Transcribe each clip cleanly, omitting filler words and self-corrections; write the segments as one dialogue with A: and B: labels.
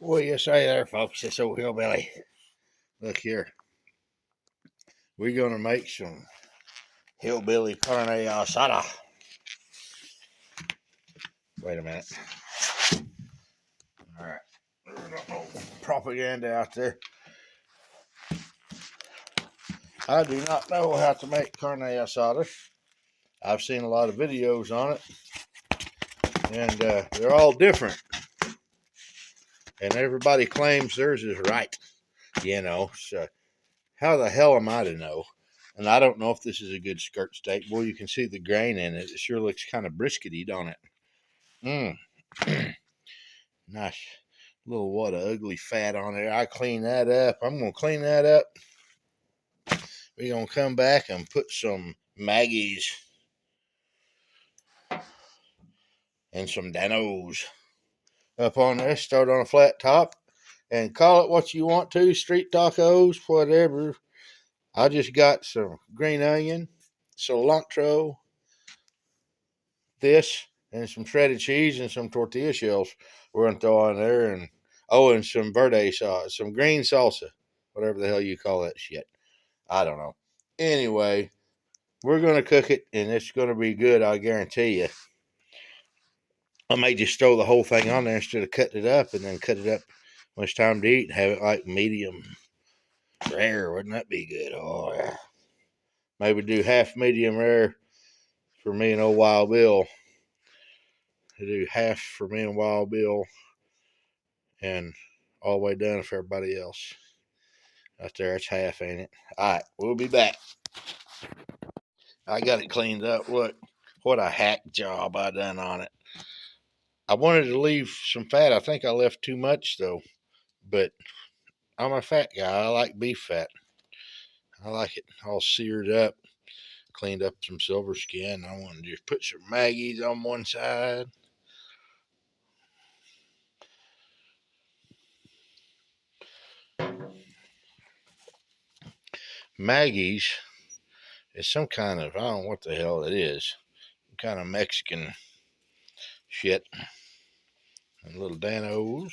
A: Well, yes, right there, folks. This old hillbilly. Look here. We're going to make some hillbilly carne asada. Wait a minute. All right. There's no propaganda out there. I do not know how to make carne asada. I've seen a lot of videos on it, and they're all different. And everybody claims theirs is right, So how the hell am I to know? And I don't know if this is a good skirt steak. Boy, you can see the grain in it. It sure looks kind of briskety, don't it? Nice little what a ugly fat on there. I clean that up. I'm gonna clean that up. We're gonna come back and put some Maggies and some Danos up on there. Start on a flat top and call it what you want to. Street tacos, whatever. I just got some green onion, cilantro, this, and some shredded cheese and some tortilla shells we're gonna throw on there, and some verde sauce, some green salsa, whatever the hell you call that shit. I don't know. Anyway, we're gonna cook it, and it's gonna be good. I guarantee you. I may just throw the whole thing on there instead of cutting it up, and then cut it up when it's time to eat. And have it like medium rare. Wouldn't that be good? Oh yeah. Maybe do half medium rare for me and old Wild Bill. I do half for me and Wild Bill, and all the way done for everybody else. Right there, it's half, ain't it? All right, we'll be back. I got it cleaned up. Look, what a hack job I done on it. I wanted to leave some fat. I think I left too much, though. But I'm a fat guy. I like beef fat. I like it all seared up. Cleaned up some silver skin. I wanted to just put some Maggies on one side. Maggies is some kind of, I don't know what the hell it is, some kind of Mexican shit. And little Danos.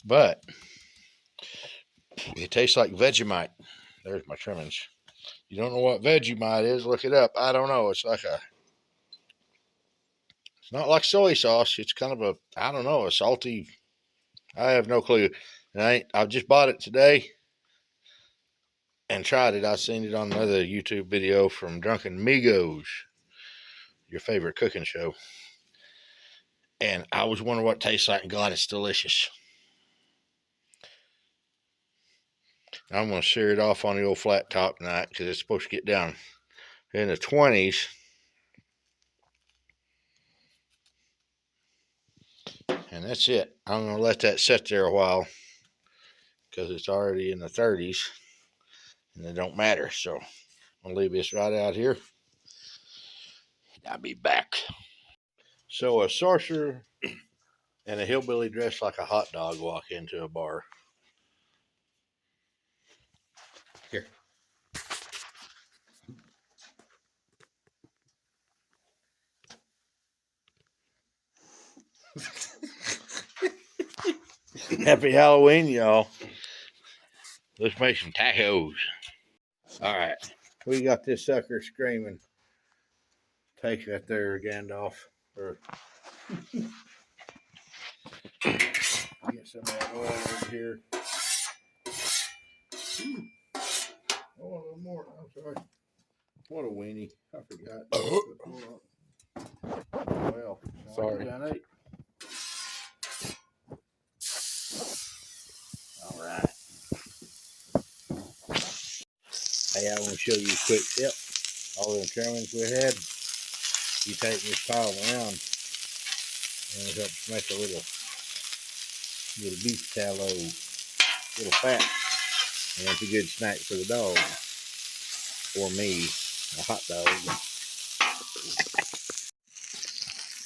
A: But it tastes like Vegemite. There's my trimmings. You don't know what Vegemite is? Look it up. I don't know. It's not like soy sauce. It's kind of I don't know, a salty. I have no clue. And I've just bought it today and tried it. I seen it on another YouTube video from Drunken Migos, your favorite cooking show. And I was wondering what it tastes like, and God, it's delicious. I'm going to sear it off on the old flat top tonight because it's supposed to get down in the 20s. And that's it. I'm going to let that sit there a while because it's already in the 30s and it don't matter. So I'm going to leave this right out here. I'll be back. So a sorcerer and a hillbilly dressed like a hot dog walk into a bar. Here. Happy Halloween, y'all. Let's make some tacos. All right. We got this sucker screaming. Take that there, Gandalf. Or get some of that oil over here. Oh, a little more. I'm sorry. What a weenie. I forgot. Well, sorry. All right. Hey, I want to show you a quick tip. All the trimmings we had, you take this pile around and it helps make a little beef tallow, little fat. And it's a good snack for the dog. Or me, a hot dog.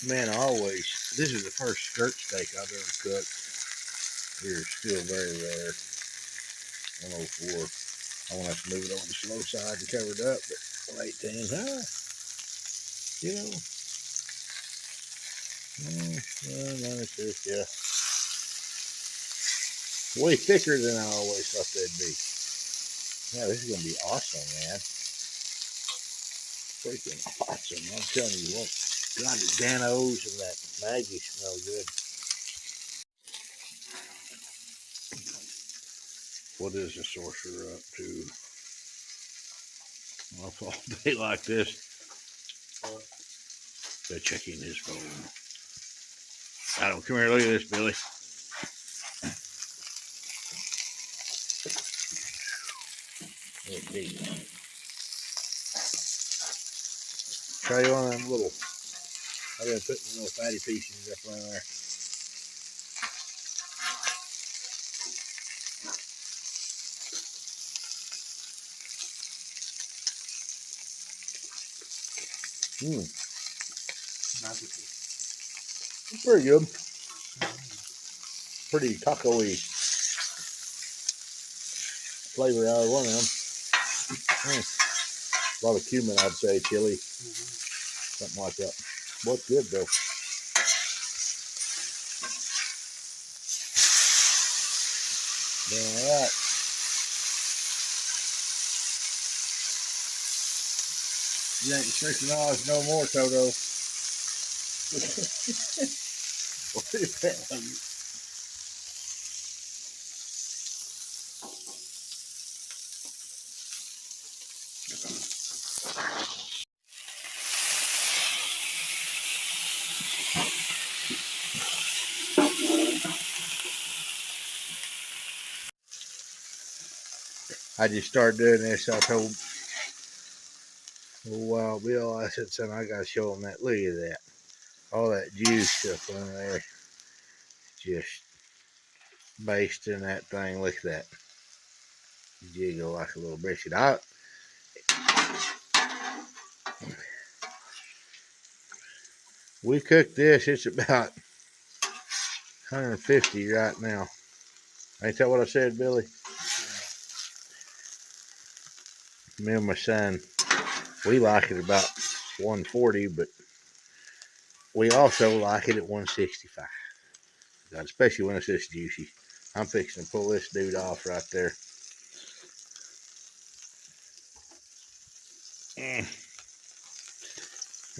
A: Man, this is the first skirt steak I've ever cooked. They're still very rare. 104. I want us to move it on the slow side and cover it up, but 118, Yeah. Way thicker than I always thought they'd be. Yeah, this is gonna be awesome, man. Freaking awesome! I'm telling you what. God, the Danos and that Maggie smell good. What is the sorcerer up to? Off all day like this. They're checking his phone. I don't come here. Look at this, Billy. Try you on them little. I've been putting little fatty pieces up on there. Pretty good. Pretty taco-y flavor out of one of them. A lot of cumin, I'd say, chili, something like that. What's good though? All right. You ain't restricting ours no more, Toto. What is that? I just started doing this. I told Wild Bill, I said, son, I got to show him that. Look at that. All that juice stuff on there. Just basting that thing. Look at that. Jiggle like a little brisket. We cooked this. It's about 150 right now. Ain't that what I said, Billy? Me and my son, we like it about 140, but we also like it at 165. God, especially when it's this juicy. I'm fixing to pull this dude off right there.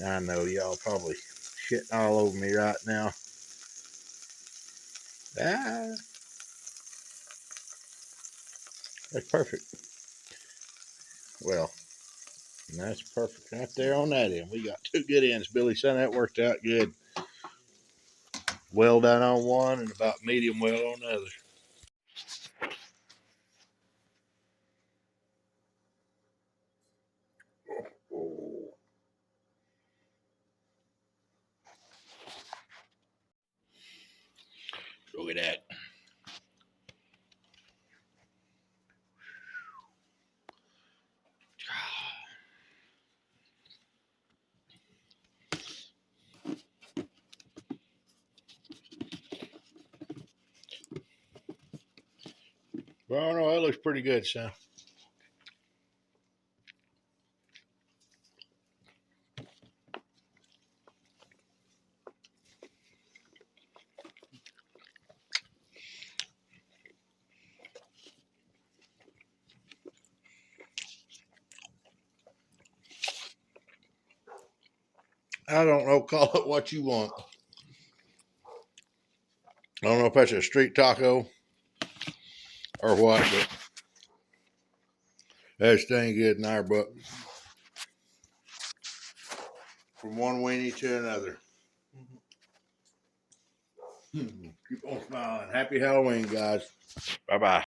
A: I know y'all probably shitting all over me right now. That's perfect. Well, that's perfect right there on that end. We got two good ends, Billy. Son, that worked out good. Well done on one and about medium well on the other. Oh. Look at that. Well, no, that looks pretty good, son. I don't know. Call it what you want. I don't know if that's a street taco or what, but that's dang good in our book. From one weenie to another. Keep on smiling. Happy Halloween, guys. Bye bye.